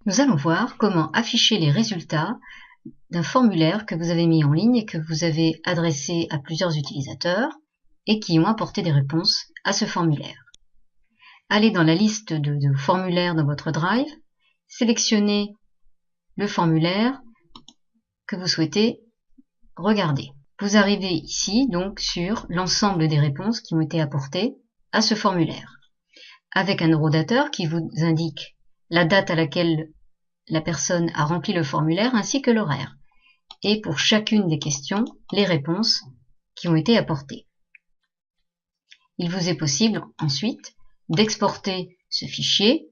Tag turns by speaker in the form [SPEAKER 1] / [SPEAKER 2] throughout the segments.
[SPEAKER 1] Nous allons voir comment afficher les résultats d'un formulaire que vous avez mis en ligne et que vous avez adressé à plusieurs utilisateurs et qui ont apporté des réponses à ce formulaire. Allez dans la liste de formulaires dans votre Drive, sélectionnez le formulaire que vous souhaitez regarder. Vous arrivez ici donc sur l'ensemble des réponses qui ont été apportées à ce formulaire, avec un horodateur qui vous indique la date à laquelle la personne a rempli le formulaire ainsi que l'horaire, et pour chacune des questions, les réponses qui ont été apportées. Il vous est possible ensuite d'exporter ce fichier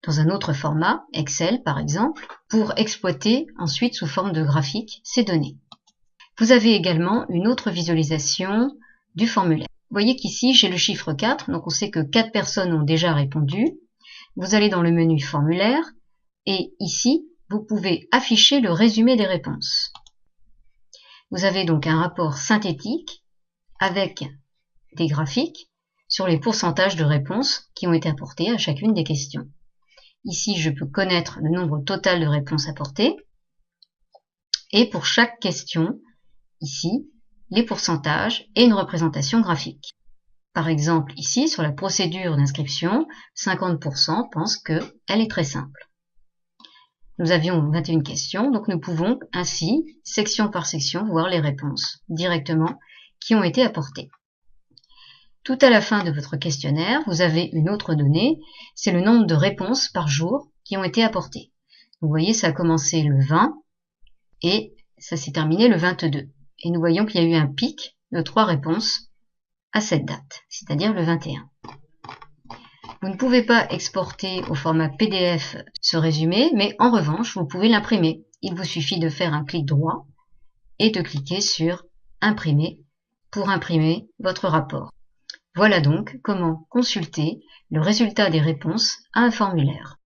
[SPEAKER 1] dans un autre format, Excel par exemple, pour exploiter ensuite sous forme de graphique ces données. Vous avez également une autre visualisation du formulaire. Vous voyez qu'ici j'ai le chiffre 4, donc on sait que 4 personnes ont déjà répondu. Vous allez dans le menu formulaire et ici vous pouvez afficher le résumé des réponses. Vous avez donc un rapport synthétique avec des graphiques sur les pourcentages de réponses qui ont été apportées à chacune des questions. Ici, je peux connaître le nombre total de réponses apportées. Et pour chaque question, ici, les pourcentages et une représentation graphique. Par exemple, ici, sur la procédure d'inscription, 50% pensent qu'elle est très simple. Nous avions 21 questions, donc nous pouvons ainsi, section par section, voir les réponses directement qui ont été apportées. Tout à la fin de votre questionnaire, vous avez une autre donnée, c'est le nombre de réponses par jour qui ont été apportées. Vous voyez, ça a commencé le 20 et ça s'est terminé le 22. Et nous voyons qu'il y a eu un pic de 3 réponses à cette date, c'est-à-dire le 21. Vous ne pouvez pas exporter au format PDF ce résumé, mais en revanche, vous pouvez l'imprimer. Il vous suffit de faire un clic droit et de cliquer sur « Imprimer » pour imprimer votre rapport. Voilà donc comment consulter le résultat des réponses à un formulaire.